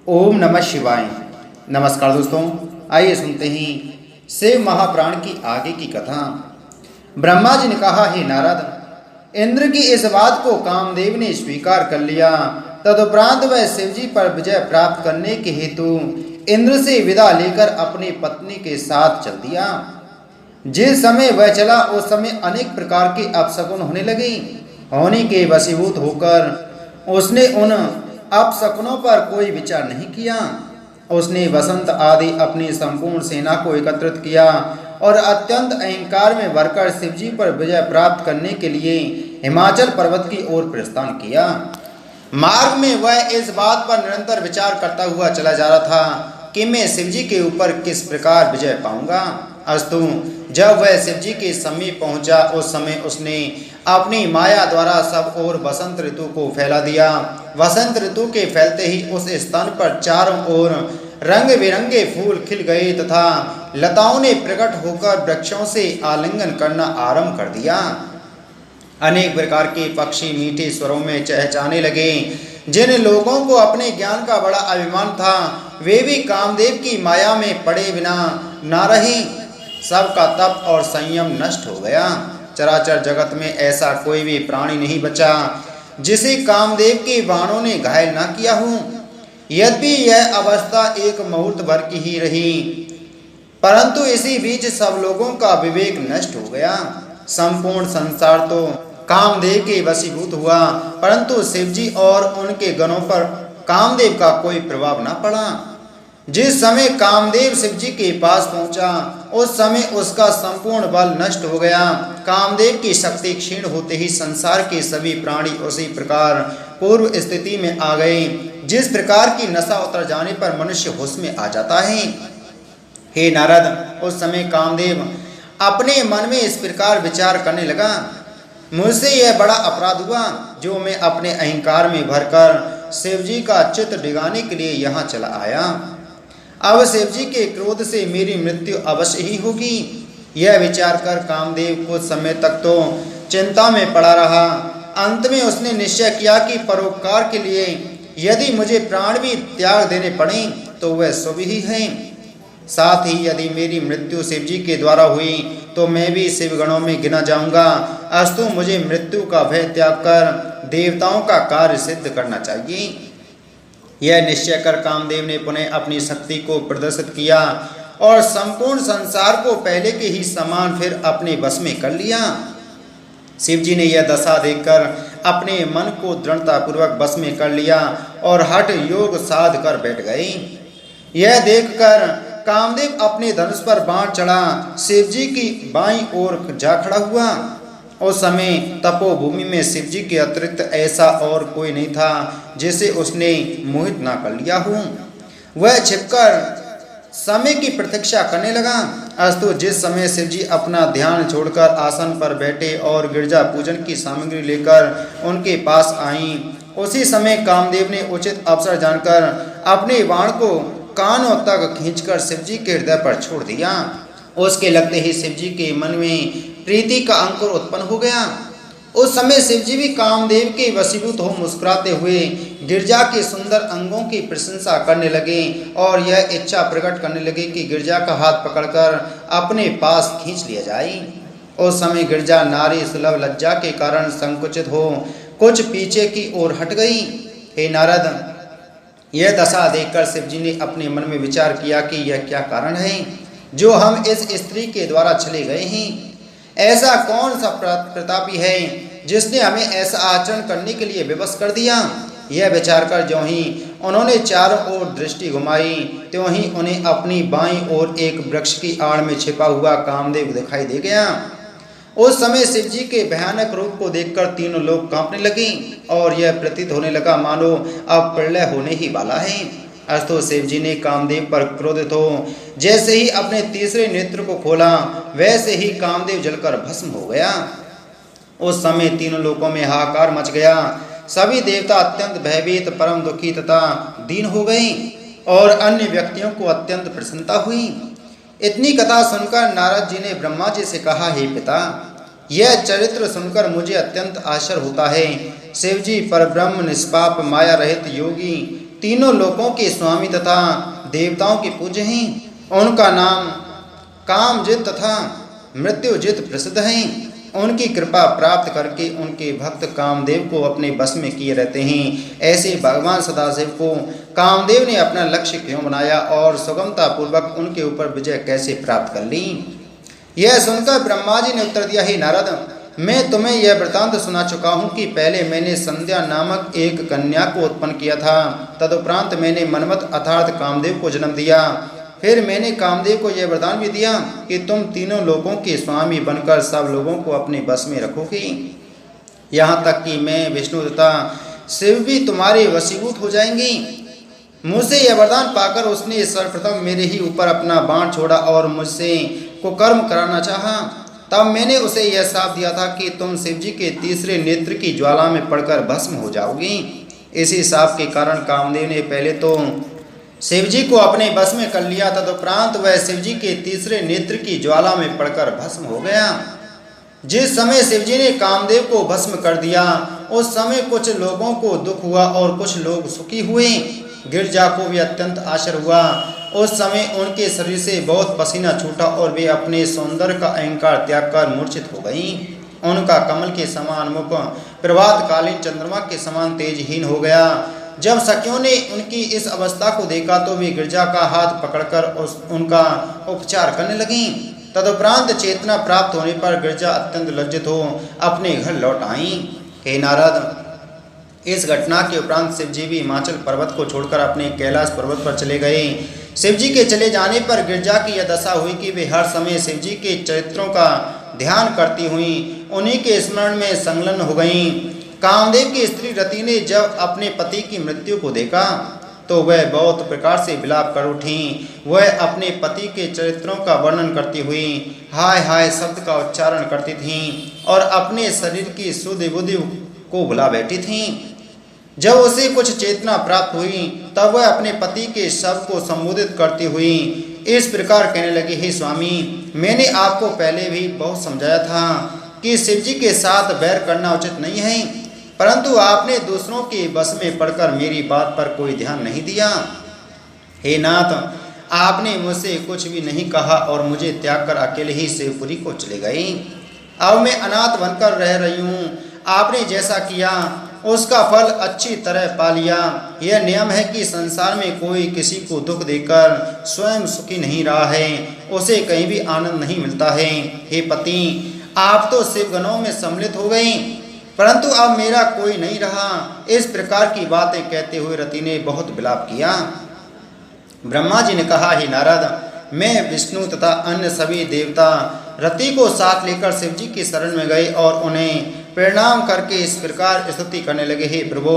ओम नमः शिवाय। नमस्कार दोस्तों, आइए सुनते हैं शिव महापुराण की आगे की कथा। ब्रह्मा जी ने कहा, हे नारद, इंद्र की इस बात को कामदेव ने स्वीकार कर लिया। तदुपरांत वह शिव जी पर विजय प्राप्त करने के हेतु इंद्र से विदा लेकर अपनी पत्नी के साथ चल दिया। जिस समय वह चला उस समय अनेक प्रकार के अपशकुन होने लगे। होने के वशीभूत होकर उसने उन अपशकुनों पर कोई विचार नहीं किया। उसने वसंत आदि अपनी संपूर्ण सेना को एकत्रित किया और अत्यंत अहंकार में भरकर शिवजी पर विजय प्राप्त करने के लिए हिमाचल पर्वत की ओर प्रस्थान किया। मार्ग में वह इस बात पर निरंतर विचार करता हुआ चला जा रहा था कि मैं शिवजी के ऊपर किस प्रकार विजय पाऊंगा। अस्तु, जब वह शिवजी के समीप पहुंचा उस समय उसने अपनी माया द्वारा सब ओर वसंत ऋतु को फैला दिया। वसंत ऋतु के फैलते ही उस स्थान पर चारों ओर रंग बिरंगे फूल खिल गए तथा लताओं ने प्रकट होकर वृक्षों से आलिंगन करना आरंभ कर दिया। अनेक प्रकार के पक्षी मीठे स्वरों में चहचहाने लगे। जिन लोगों को अपने ज्ञान का बड़ा अभिमान था वे भी कामदेव की माया में पड़े बिना ना रहे। सबका तप और संयम नष्ट हो गया। चराचर जगत में ऐसा कोई भी प्राणी नहीं बचा जिसे कामदेव के बाणों ने घायल न किया हो। यद्यपि यह अवस्था एक मुहूर्त भर की ही रही, परंतु इसी बीच सब लोगों का विवेक नष्ट हो गया। संपूर्ण संसार तो कामदेव के वशीभूत हुआ, परंतु शिवजी और उनके गणों पर कामदेव का कोई प्रभाव न पड़ा। जिस समय कामदेव शिवजी के पास पहुंचा उस समय उसका संपूर्ण बल नष्ट हो गया। कामदेव की शक्ति क्षीण होते ही संसार के सभी प्राणी उसी प्रकार पूर्व स्थिति में आ गए जिस प्रकार की नशा उतर जाने पर मनुष्य होश में आ जाता है। हे नारद, उस समय कामदेव अपने मन में इस प्रकार विचार करने लगा, मुझसे यह बड़ा अपराध हुआ जो मैं अपने अहंकार में भरकर शिवजी का चित्त डिगाने के लिए यहाँ चला आया। अब शिवजी के क्रोध से मेरी मृत्यु अवश्य ही होगी। यह विचार कर कामदेव कुछ समय तक तो चिंता में पड़ा रहा। अंत में उसने निश्चय किया कि परोपकार के लिए यदि मुझे प्राण भी त्याग देने पड़े तो वह शुभ ही है। साथ ही यदि मेरी मृत्यु शिवजी के द्वारा हुई तो मैं भी शिवगणों में गिना जाऊंगा। अस्तु, मुझे मृत्यु का भय त्याग कर देवताओं का कार्य सिद्ध करना चाहिए। यह निश्चय कर कामदेव ने पुनः अपनी शक्ति को प्रदर्शित किया और संपूर्ण संसार को पहले के ही समान फिर अपने वश में कर लिया। शिवजी ने यह दशा देखकर अपने मन को दृढ़तापूर्वक वश में कर लिया और हठ योग साध कर बैठ गए। यह देखकर कामदेव अपने धनुष पर बाण चढ़ा शिवजी की बाईं ओर जा खड़ा हुआ। उस समय तपोभूमि में शिवजी के अतिरिक्त ऐसा और कोई नहीं था जिसे उसने मोहित ना कर लिया हो। वह छिपकर समय की प्रतीक्षा करने लगा। अस्तु, जिस समय शिवजी अपना ध्यान छोड़कर आसन पर बैठे और गिरजा पूजन की सामग्री लेकर उनके पास आईं, उसी समय कामदेव ने उचित अवसर जानकर अपने बाण को कानों तक खींचकर शिवजी के हृदय पर छोड़ दिया। उसके लगते ही शिवजी के मन में प्रीति का अंकुर उत्पन्न हो गया। उस समय शिवजी भी कामदेव के वशीभूत हो मुस्कुराते हुए गिरजा के सुंदर अंगों की प्रशंसा करने लगे और यह इच्छा प्रकट करने लगे कि गिरजा का हाथ पकड़कर अपने पास खींच लिया जाए। उस समय गिरजा नारी सुलभ लज्जा के कारण संकुचित हो कुछ पीछे की ओर हट गई। हे नारद, यह दशा देखकर शिवजी ने अपने मन में विचार किया कि यह क्या कारण है जो हम इस स्त्री के द्वारा चले गए हैं। ऐसा कौन सा प्रतापी है जिसने हमें ऐसा आचरण करने के लिए विवश कर दिया। यह विचार कर ज्यों ही उन्होंने चारों ओर दृष्टि घुमाई त्यों ही उन्हें अपनी बाईं ओर एक वृक्ष की आड़ में छिपा हुआ कामदेव दिखाई दे गया। उस समय शिवजी के भयानक रूप को देखकर तीनों लोग कांपने लगे और यह प्रतीत होने लगा मानो अब प्रलय होने ही वाला है। अस्तु, शिवजी ने कामदेव पर क्रोधित हो जैसे ही अपने तीसरे नेत्र को खोला वैसे ही कामदेव जलकर भस्म हो गया। उस समय तीनों लोकों में हाहाकार मच गया। सभी देवता अत्यंत भयभीत, परम दुखी तथा दीन हो गए और अन्य व्यक्तियों को अत्यंत प्रसन्नता हुई। इतनी कथा सुनकर नारद जी ने ब्रह्मा जी से कहा, हे पिता, यह चरित्र सुनकर मुझे अत्यंत आश्चर्य होता है। शिवजी परब्रह्म, निष्पाप, माया रहित योगी, तीनों लोकों के स्वामी तथा देवताओं के पूज्य हैं। उनका नाम कामजित तथा मृत्युजित प्रसिद्ध है। उनकी कृपा प्राप्त करके उनके भक्त कामदेव को अपने बस में किए रहते हैं। ऐसे भगवान सदाशिव को कामदेव ने अपना लक्ष्य क्यों बनाया और सुगमता पूर्वक उनके ऊपर विजय कैसे प्राप्त कर ली? यह सुनकर ब्रह्मा जी ने उत्तर दिया, हे नारद, मैं तुम्हें यह वृतांत सुना चुका हूँ कि पहले मैंने संध्या नामक एक कन्या को उत्पन्न किया था। तदुपरांत मैंने मनमत अर्थात कामदेव को जन्म दिया। फिर मैंने कामदेव को यह वरदान भी दिया कि तुम तीनों लोगों के स्वामी बनकर सब लोगों को अपने बस में रखोगे। यहाँ तक कि मैं विष्णु तथा शिव भी तुम्हारे वशीभूत हो जाएंगे। मुझसे यह वरदान पाकर उसने सर्वप्रथम मेरे ही ऊपर अपना बाण छोड़ा और मुझसे कुकर्म कराना चाहा। तब मैंने उसे यह शाप दिया था कि तुम शिव जी के तीसरे नेत्र की ज्वाला में पड़कर भस्म हो जाओगी। इसी शाप के कारण कामदेव ने पहले तो शिव जी को अपने बस में कर लिया, तदुपरांत वह शिव जी के तीसरे नेत्र की ज्वाला में पड़कर भस्म हो गया। जिस समय शिव जी ने कामदेव को भस्म कर दिया, उस समय कुछ लोगों को दुख हुआ और कुछ लोग सुखी हुए। गिरजा को भी अत्यंत आश्चर्य हुआ। उस समय उनके शरीर से बहुत पसीना छूटा और वे अपने सौंदर्य का अहंकार त्याग कर मूर्छित हो गईं। उनका कमल के समान मुख प्रभातकालीन चंद्रमा के समान तेजहीन हो गया। जब सखियों ने उनकी इस अवस्था को देखा तो वे गिरजा का हाथ पकड़कर उनका उपचार करने लगीं। तदुपरांत चेतना प्राप्त होने पर गिरजा अत्यंत लज्जित हो अपने घर लौट आईं। हे नारद, इस घटना के उपरांत शिव जी भी हिमाचल पर्वत को छोड़कर अपने कैलाश पर्वत पर चले गए। शिव जी के चले जाने पर गिरजा की यह दशा हुई कि वे हर समय शिव जी के चरित्रों का ध्यान करती हुई उन्हीं के स्मरण में संलग्न हो गईं। कामदेव की स्त्री रति ने जब अपने पति की मृत्यु को देखा तो वह बहुत प्रकार से विलाप कर उठी। वह अपने पति के चरित्रों का वर्णन करती हुई हाय हाय शब्द का उच्चारण करती थीं और अपने शरीर की शुद्ध बुद्धि को भुला बैठी थीं। जब उसे कुछ चेतना प्राप्त हुई तब वह अपने पति के शब्द को संबोधित करती हुई इस प्रकार कहने लगी, हे स्वामी, मैंने आपको पहले भी बहुत समझाया था कि शिव जी के साथ बैर करना उचित नहीं है, परंतु आपने दूसरों के बस में पड़कर मेरी बात पर कोई ध्यान नहीं दिया। हे नाथ, आपने मुझसे कुछ भी नहीं कहा और मुझे त्याग कर अकेले ही शिवपुरी को चले गए। अब मैं अनाथ बनकर रह रही हूँ। आपने जैसा किया उसका फल अच्छी तरह पा लिया। यह नियम है कि संसार में कोई किसी को दुख देकर स्वयं सुखी नहीं रहा है, उसे कहीं भी आनंद नहीं मिलता है। हे पति, आप तो शिवगणों में सम्मिलित हो गई, परंतु अब मेरा कोई नहीं रहा। इस प्रकार की बातें कहते हुए रति ने बहुत विलाप किया। ब्रह्मा जी ने कहा, हे नारद, मैं विष्णु तथा अन्य सभी देवता रति को साथ लेकर शिव जी की शरण में गए और उन्हें प्रणाम करके इस प्रकार स्तुति करने लगे, हे प्रभु,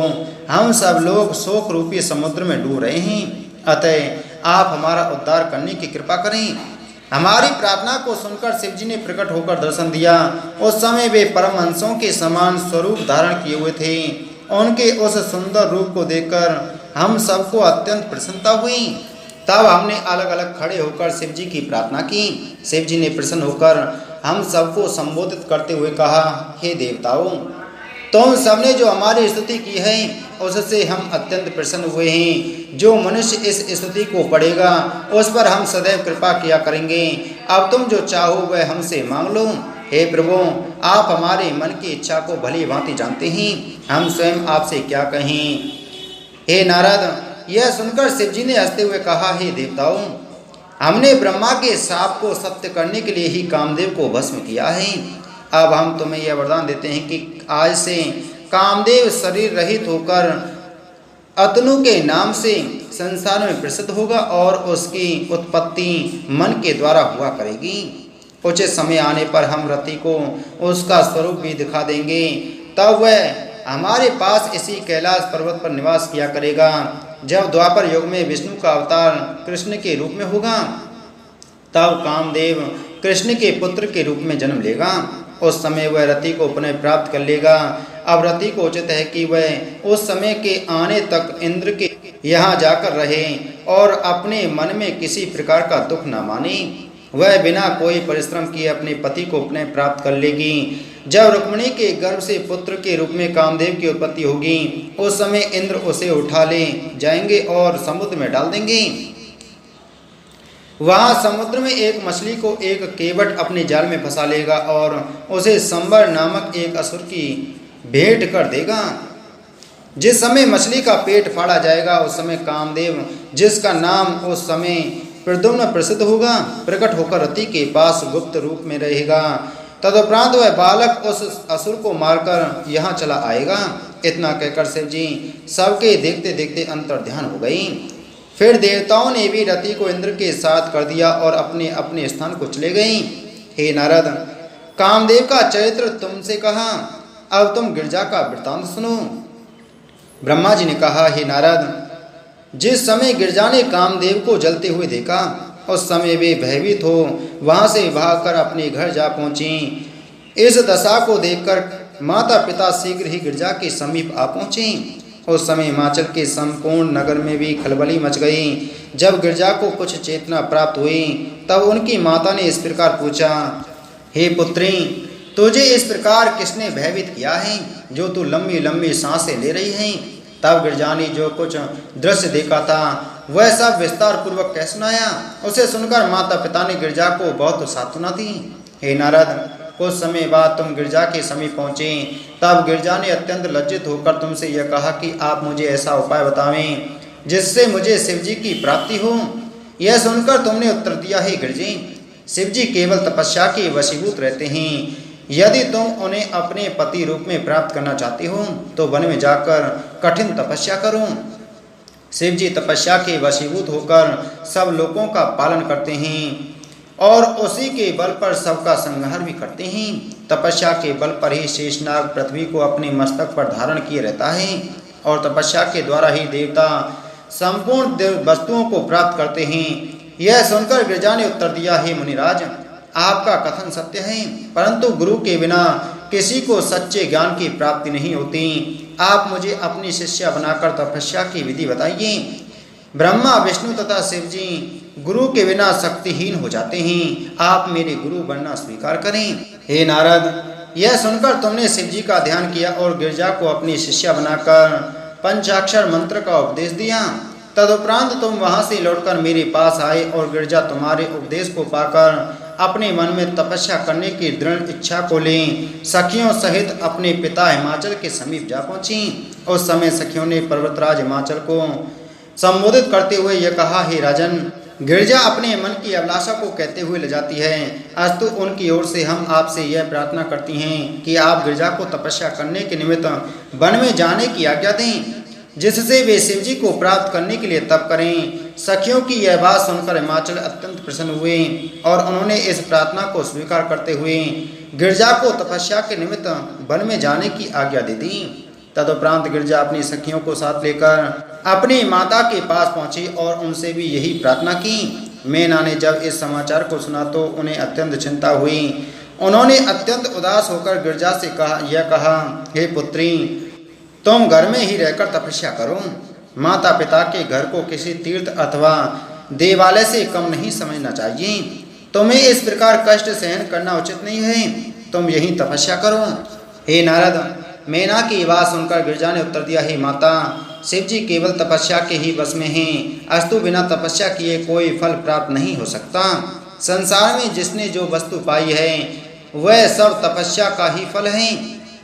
हम सब लोग शोक रूपी समुद्र में डूब रहे हैं, अतः आप हमारा उद्धार करने की कृपा करें। हमारी प्रार्थना को सुनकर शिव जी ने प्रकट होकर दर्शन दिया। उस समय वे परमहंसों के समान स्वरूप धारण किए हुए थे। उनके उस सुंदर रूप को देखकर हम सबको अत्यंत प्रसन्नता हुई। तब हमने अलग अलग खड़े होकर शिव जी की प्रार्थना की। शिव जी ने प्रसन्न होकर हम सबको संबोधित करते हुए कहा, हे देवताओं, तुम सबने जो हमारी स्तुति की है उससे हम अत्यंत प्रसन्न हुए हैं। जो मनुष्य इस स्तुति को पढ़ेगा उस पर हम सदैव कृपा किया करेंगे। अब तुम जो चाहो वह हमसे मांग लो। हे प्रभु, आप हमारे मन की इच्छा को भली भांति जानते हैं, हम स्वयं आपसे क्या कहें। हे नारद, यह सुनकर शिव जी ने हंसते हुए कहा, हे देवताओं, हमने ब्रह्मा के शाप को सत्य करने के लिए ही कामदेव को भस्म किया है। अब हम तुम्हें यह वरदान देते हैं कि आज से कामदेव शरीर रहित होकर अतनु के नाम से संसार में प्रसिद्ध होगा और उसकी उत्पत्ति मन के द्वारा हुआ करेगी। उचित समय आने पर हम रति को उसका स्वरूप भी दिखा देंगे। तब वह हमारे पास इसी कैलाश पर्वत पर निवास किया करेगा। जब द्वापर युग में विष्णु का अवतार कृष्ण के रूप में होगा तब कामदेव कृष्ण के पुत्र के रूप में जन्म लेगा। उस समय वह रति को पुनः प्राप्त कर लेगा। अब रति को उचित है कि वह उस समय के आने तक इंद्र के यहाँ जाकर रहे और अपने मन में किसी प्रकार का दुख न माने। वह बिना कोई परिश्रम किए अपने पति को पुनः प्राप्त कर लेगी। जब रुक्मिणी के गर्भ से पुत्र के रूप में कामदेव की उत्पत्ति होगी, उस समय इंद्र उसे उठा ले जाएंगे और समुद्र में डाल देंगे। वहां समुद्र में एक मछली को एक केवट अपने जाल में फंसा लेगा और उसे संबर नामक एक असुर की भेंट कर देगा। जिस समय मछली का पेट फाड़ा जाएगा, उस समय कामदेव, जिसका नाम उस समय प्रद्युम्न प्रसिद्ध होगा, प्रकट होकर रति के पास गुप्त रूप में रहेगा। तदुपरांत वह बालक उस असुर को मारकर यहाँ चला आएगा। इतना कहकर शिव जी सबके देखते देखते अंतर्ध्यान हो गई। फिर देवताओं ने भी रति को इंद्र के साथ कर दिया और अपने अपने स्थान को चले गई। हे नारद, कामदेव का चरित्र तुमसे कहा, अब तुम गिरजा का वृत्तांत सुनो। ब्रह्मा जी ने कहा, हे नारद, जिस समय गिरजा ने कामदेव को जलते हुए देखा, उस समय वे भयभीत हो वहां से भागकर अपने घर जा पहुंची। इस दशा को देखकर माता पिता शीघ्र ही गिरजा के समीप आ पहुंचे। उस समय हिमाचल के संपूर्ण नगर में भी खलबली मच गई। जब गिरजा को कुछ चेतना प्राप्त हुई, तब उनकी माता ने इस प्रकार पूछा, हे पुत्री, तुझे इस प्रकार किसने भयभीत किया है, जो तू लंबी लंबी सांसें ले रही है? तब गिरजा ने जो कुछ दृश्य देखा था, वह सब विस्तार पूर्वक कह सुनाया। उसे सुनकर माता पिता ने गिरजा को बहुत सांत्वना दी। हे नारद, कुछ समय बाद तुम गिरजा के समीप पहुँचे। तब गिरजा ने अत्यंत लज्जित होकर तुमसे यह कहा कि आप मुझे ऐसा उपाय बतावें जिससे मुझे शिवजी की प्राप्ति हो। यह सुनकर तुमने उत्तर दिया, हे गिरजी, शिवजी केवल तपस्या के वशीभूत रहते हैं। यदि तुम उन्हें अपने पति रूप में प्राप्त करना चाहते हो, तो वन में जाकर कठिन तपस्या करो। शिवजी तपस्या के वशीभूत होकर सब लोगों का पालन करते हैं और उसी के बल पर सबका संहार भी करते हैं। तपस्या के बल पर ही शेषनाग पृथ्वी को अपने मस्तक पर धारण किए रहता है और तपस्या के द्वारा ही देवता संपूर्ण वस्तुओं को प्राप्त करते हैं। यह सुनकर गिरजा ने उत्तर दिया, हे मुनिराज, आपका कथन सत्य है, परंतु गुरु के बिना किसी को सच्चे ज्ञान की प्राप्ति नहीं होती। आप मुझे अपनी शिष्या बनाकर तपस्या की विधि बताइए। ब्रह्मा, विष्णु तथा शिवजी गुरु के बिना शक्तिहीन हो जाते हैं। आप मेरे गुरु बनना स्वीकार करें। हे नारद, यह सुनकर तुमने शिवजी का ध्यान किया और गिरजा को अपनी शिष्या बनाकर पंचाक्षर मंत्र का उपदेश दिया। तदुपरांत तुम वहां से लौटकर मेरे पास आए और गिरजा तुम्हारे उपदेश को पाकर अपने मन में तपस्या करने की दृढ़ इच्छा को ले सखियों सहित अपने पिता हिमाचल के समीप जा पहुंची। उस समय सखियों ने पर्वतराज हिमाचल को संबोधित करते हुए यह कहा, हे राजन, गिरजा अपने मन की अभिलाषा को कहते हुए ले जाती है। अस्तु उनकी ओर से हम आपसे यह प्रार्थना करती हैं कि आप गिरजा को तपस्या करने के निमित्त वन में जाने की आज्ञा दें, जिससे वे शिवजी को प्राप्त करने के लिए तप करें। सखियों की यह बात सुनकर हिमाचल अत्यंत प्रसन्न हुए और उन्होंने इस प्रार्थना को स्वीकार करते हुए गिरजा को तपस्या के निमित्त वन में जाने की आज्ञा दे दी। तदुपरांत गिरजा अपनी सखियों को साथ लेकर अपनी माता के पास पहुंची और उनसे भी यही प्रार्थना की। मैना ने जब इस समाचार को सुना तो उन्हें अत्यंत चिंता हुई। उन्होंने अत्यंत उदास होकर गिरजा से कहा, हे पुत्री, तुम घर में ही रहकर तपस्या करो। माता पिता के घर को किसी तीर्थ अथवा देवालय से कम नहीं समझना चाहिए। तुम्हें इस प्रकार कष्ट सहन करना उचित नहीं है। तुम यही तपस्या करो। हे नारद, मैना की बात सुनकर गिरजा ने उत्तर दिया, हे माता, शिवजी केवल तपस्या के ही वश में हैं। अस्तु बिना तपस्या किए कोई फल प्राप्त नहीं हो सकता। संसार में जिसने जो वस्तु पाई है वह सब तपस्या का ही फल है।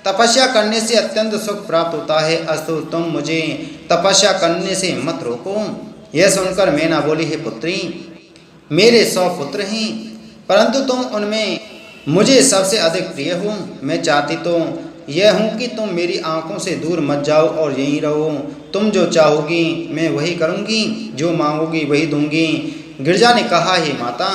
तपस्या करने से अत्यंत सुख प्राप्त होता है। अस्तु तुम मुझे तपस्या करने से मत रोको। यह सुनकर मैना बोली, हे पुत्री, मेरे 100 पुत्र हैं, परंतु तुम उनमें मुझे सबसे अधिक प्रिय हो। मैं चाहती तो यह हूँ कि तुम मेरी आंखों से दूर मत जाओ और यहीं रहो। तुम जो चाहोगी मैं वही करूँगी, जो मांगोगी वही दूंगी। गिरजा ने कहा, हे माता,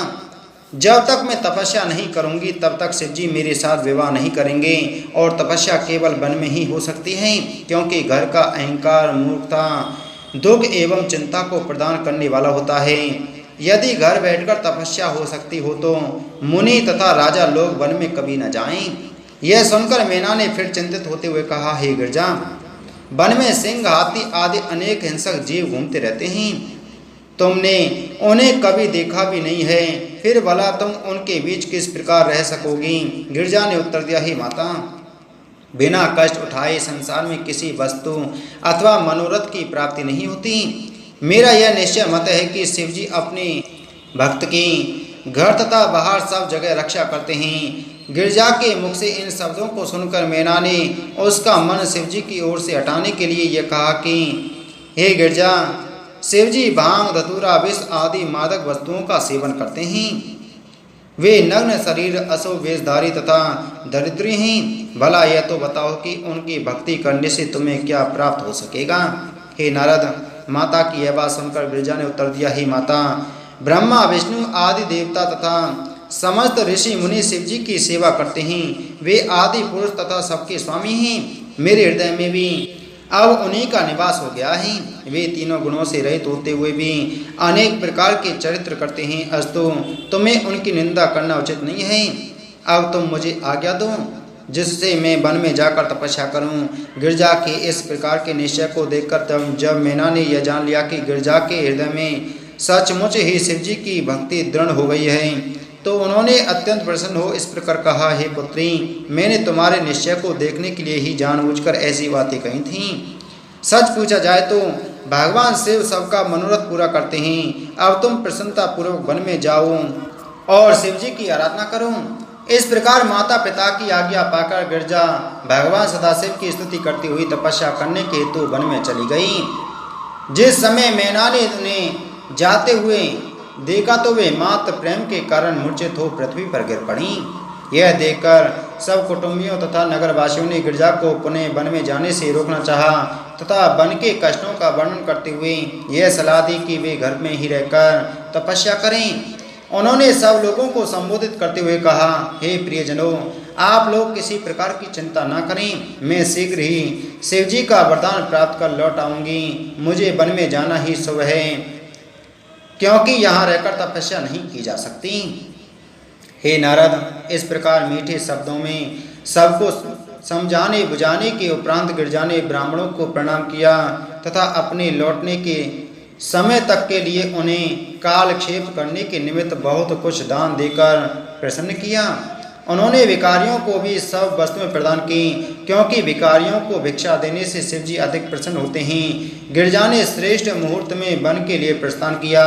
जब तक मैं तपस्या नहीं करूंगी तब तक शिवजी मेरे साथ विवाह नहीं करेंगे और तपस्या केवल वन में ही हो सकती है, क्योंकि घर का अहंकार मूर्खता, दुख एवं चिंता को प्रदान करने वाला होता है। यदि घर बैठकर तपस्या हो सकती हो तो मुनि तथा राजा लोग वन में कभी न जाएं। यह सुनकर मैना ने फिर चिंतित होते हुए कहा, हे गिरजा, वन में सिंह, हाथी आदि अनेक हिंसक जीव घूमते रहते हैं। तुमने उन्हें कभी देखा भी नहीं है। फिर भला तुम उनके बीच किस प्रकार रह सकोगी? गिरजा ने उत्तर दिया, हे माता, बिना कष्ट उठाए संसार में किसी वस्तु अथवा मनोरथ की प्राप्ति नहीं होती। मेरा यह निश्चय मत है कि शिव जी अपने भक्त की घर तथा बाहर सब जगह रक्षा करते हैं। गिरजा के मुख से इन शब्दों को सुनकर मैना ने उसका मन शिव जी की ओर से हटाने के लिए यह कहा कि हे गिरजा, शिव जी भांग, धतूरा, विष आदि मादक वस्तुओं का सेवन करते हैं। वे नग्न शरीर, अशुभ वेशधारी तथा दरिद्री हैं। भला यह तो बताओ कि उनकी भक्ति करने से तुम्हें क्या प्राप्त हो सकेगा? हे नारद, माता की यह बात सुनकर गिरजा ने उत्तर दिया, हे माता, ब्रह्मा, विष्णु आदि देवता तथा समस्त ऋषि मुनि शिव जी की सेवा करते हैं। वे आदि पुरुष तथा सबके स्वामी हैं। मेरे हृदय में भी अब उन्हीं का निवास हो गया है। वे तीनों गुणों से रहित होते हुए भी अनेक प्रकार के चरित्र करते हैं। अस्तु, तुम्हें उनकी निंदा करना उचित नहीं है। अब तुम मुझे आज्ञा दो जिससे मैं वन में जाकर तपस्या करूं। गिरजा के इस प्रकार के निश्चय को देखकर जब मैना ने यह जान लिया कि गिरजा के हृदय में सचमुच ही शिव जी की भक्ति दृढ़ हो गई है, तो उन्होंने अत्यंत प्रसन्न हो इस प्रकार कहा, हे पुत्री, मैंने तुम्हारे निश्चय को देखने के लिए ही जानबूझकर ऐसी बातें कही थीं। सच पूछा जाए तो भगवान शिव सबका मनोरथ पूरा करते हैं। अब तुम प्रसन्नता पूर्वक वन में जाओ और शिव जी की आराधना करो। इस प्रकार माता पिता की आज्ञा पाकर गिरजा भगवान सदाशिव की स्तुति करती हुई तपस्या करने के हेतु वन में चली गई। जिस समय मैना ने उन्हें जाते हुए देखा तो वे मात्र प्रेम के कारण मूर्छित हो पृथ्वी पर गिर पड़ी। यह देखकर सब कुटुंबियों तथा नगरवासियों ने गिरजा को पुनः वन में जाने से रोकना चाहा तथा वन के कष्टों का वर्णन करते हुए यह सलाह दी कि वे घर में ही रहकर तपस्या करें। उन्होंने सब लोगों को संबोधित करते हुए कहा, हे प्रियजनों, आप लोग किसी प्रकार की चिंता न करें। मैं शीघ्र ही शिव जी का वरदान प्राप्त कर लौट आऊंगी। मुझे वन में जाना ही शुभ है, क्योंकि यहाँ रहकर तपस्या नहीं की जा सकती। हे नारद, इस प्रकार मीठे शब्दों में सबको समझाने बुझाने के उपरांत गिरजा ने ब्राह्मणों को प्रणाम किया तथा अपने लौटने के समय तक के लिए उन्हें कालक्षेप करने के निमित्त बहुत कुछ दान देकर प्रसन्न किया। उन्होंने भिखारियों को भी सब वस्तुएं प्रदान की, क्योंकि भिखारियों को भिक्षा देने से शिव जी अधिक प्रसन्न होते हैं। गिरजा ने श्रेष्ठ मुहूर्त में वन के लिए प्रस्थान किया।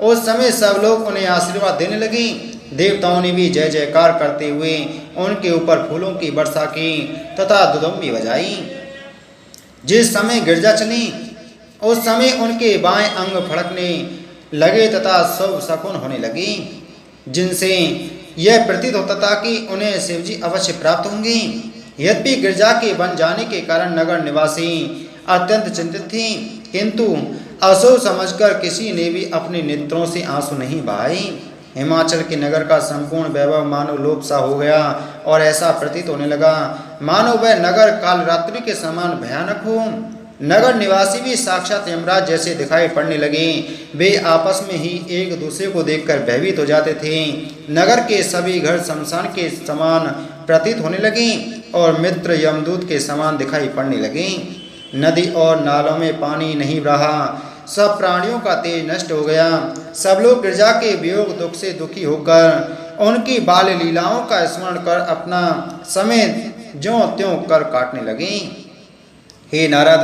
उस समय सब लोग उन्हें आशीर्वाद देने लगे। देवताओं ने भी जय जयकार करते हुए उनके ऊपर फूलों की वर्षा की तथा दुदुम्बी बजाई। जिस समय गिरजा चली उस समय उनके बाएं अंग फड़कने लगे तथा सब शकुन होने लगी, जिनसे यह प्रतीत होता था कि उन्हें शिवजी अवश्य प्राप्त होंगे। यद्यपि गिरजा के बन जाने के कारण नगर निवासी अत्यंत चिंतित थे, किंतु अशुभ समझकर किसी ने भी अपने नेत्रों से आंसू नहीं बहाए। हिमाचल के नगर का संपूर्ण वैभव मानो लोप सा हो गया और ऐसा प्रतीत होने लगा मानो वह नगर कालरात्रि के समान भयानक हो। नगर निवासी भी साक्षात यमराज जैसे दिखाई पड़ने लगे। वे आपस में ही एक दूसरे को देखकर भयभीत हो जाते थे। नगर के सभी घर शमशान के समान प्रतीत होने लगे और मित्र यमदूत के समान दिखाई पड़ने लगे। नदी और नालों में पानी नहीं रहा, सब प्राणियों का तेज नष्ट हो गया। सब लोग गिरजा के वियोग दुख से दुखी होकर उनकी बाल लीलाओं का स्मरण कर अपना समय ज्यों त्यों कर काटने लगे। हे नारद,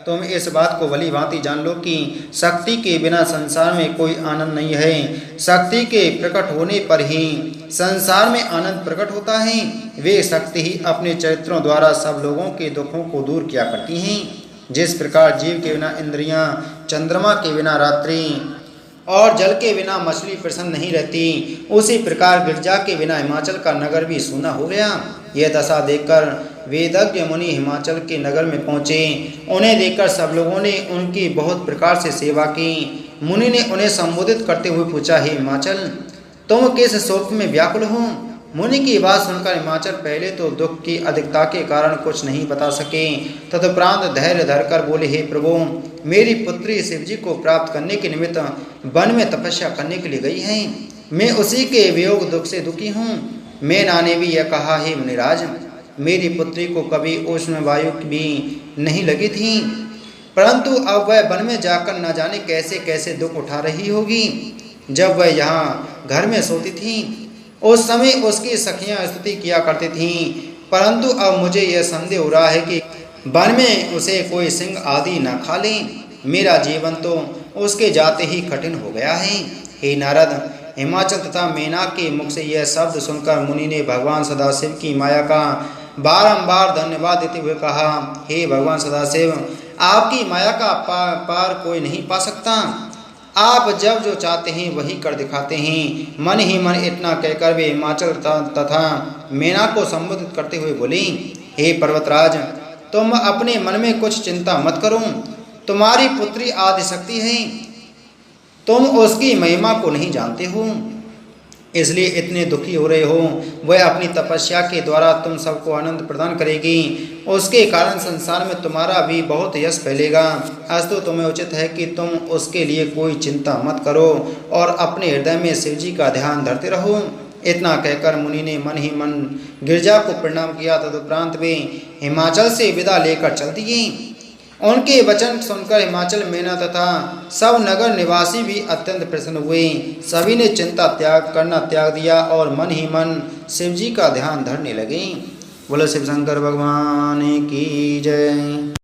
तुम इस बात को भली भांति जान लो कि शक्ति के बिना संसार में कोई आनंद नहीं है। शक्ति के प्रकट होने पर ही संसार में आनंद प्रकट होता है। वे शक्ति ही अपने चरित्रों द्वारा सब लोगों के दुखों को दूर किया करती हैं। जिस प्रकार जीव के बिना इंद्रियां, चंद्रमा के बिना रात्रि और जल के बिना मछली प्रसन्न नहीं रहती, उसी प्रकार गिरजा के बिना हिमाचल का नगर भी सूना हो गया। यह दशा देखकर वेदज्ञ मुनि हिमाचल के नगर में पहुँचे। उन्हें देखकर सब लोगों ने उनकी बहुत प्रकार से सेवा की। मुनि ने उन्हें संबोधित करते हुए पूछा, हे हिमाचल, तुम किस शोक में व्याकुल हो? मुनि की बात सुनकर हिमाचल पहले तो दुख की अधिकता के कारण कुछ नहीं बता सके, तदुपरांत धैर्य धरकर बोले, हे प्रभु, मेरी पुत्री शिवजी को प्राप्त करने के निमित्त वन में तपस्या करने के लिए गई है। मैं उसी के वियोग दुख से दुखी हूँ। मैना ने भी यह कहा, हे मुनिराज, मेरी पुत्री को कभी उष्ण वायु भी नहीं लगी थी, परंतु अब वह वन में जाकर न जाने कैसे कैसे दुख उठा रही होगी। जब वह यहाँ घर में सोती थी उस समय उसकी सखियाँ स्तुति किया करती थीं, परंतु अब मुझे यह संदेह हो रहा है कि वन में उसे कोई सिंह आदि न खा ले। मेरा जीवन तो उसके जाते ही कठिन हो गया है। हे नारद, हिमाचल तथा मेनाक के मुख से यह शब्द सुनकर मुनि ने भगवान सदाशिव की माया का बारंबार धन्यवाद देते हुए कहा, हे भगवान सदाशिव, आपकी माया का पार कोई नहीं पा सकता। आप जब जो चाहते हैं वही कर दिखाते हैं। मन ही मन इतना कहकर वे हिमाचल तथा मेनाक को संबोधित करते हुए बोली, हे पर्वतराज, तुम अपने मन में कुछ चिंता मत करो। तुम्हारी पुत्री आदिशक्ति है, तुम उसकी महिमा को नहीं जानते हो, इसलिए इतने दुखी हो रहे हो। वह अपनी तपस्या के द्वारा तुम सबको आनंद प्रदान करेगी। उसके कारण संसार में तुम्हारा भी बहुत यश फैलेगा। अस्तु, तुम्हें उचित है कि तुम उसके लिए कोई चिंता मत करो और अपने हृदय में शिव जी का ध्यान धरते रहो। इतना कहकर मुनि ने मन ही मन गिरजा को प्रणाम किया। तदुपरांत वे हिमाचल से विदा लेकर चल दिए। उनके वचन सुनकर हिमाचल मेना तथा सब नगर निवासी भी अत्यंत प्रसन्न हुए। सभी ने चिंता त्याग दिया और मन ही मन शिव जी का ध्यान धरने लगे। बोलो शिव शंकर भगवान की जय।